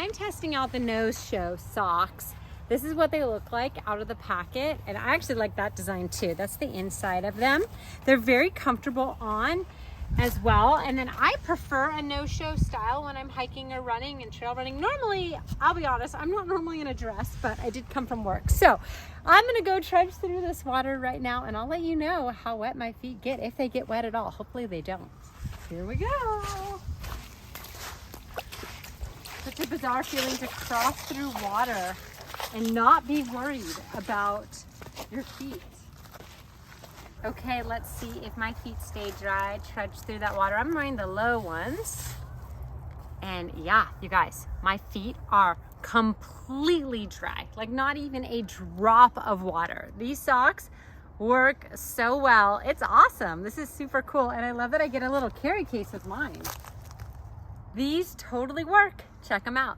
I'm testing out the no-show socks. This is what they look like out of the packet, and I actually like that design too. That's the inside of them. They're very comfortable on as well, and then I prefer a no-show style when I'm hiking or running and trail running. Normally, I'll be honest, I'm not normally in a dress, but I did come from work. So I'm gonna go trudge through this water right now, and I'll let you know how wet my feet get, if they get wet at all. Hopefully they don't. Here we go. Such a bizarre feeling to cross through water and not be worried about your feet. Okay, let's see if my feet stay dry. Trudge through that water. I'm wearing the low ones. And yeah, you guys, my feet are completely dry. Like not even a drop of water. These socks work so well. It's awesome. This is super cool. And I love that I get a little carry case with mine. These totally work. Check them out.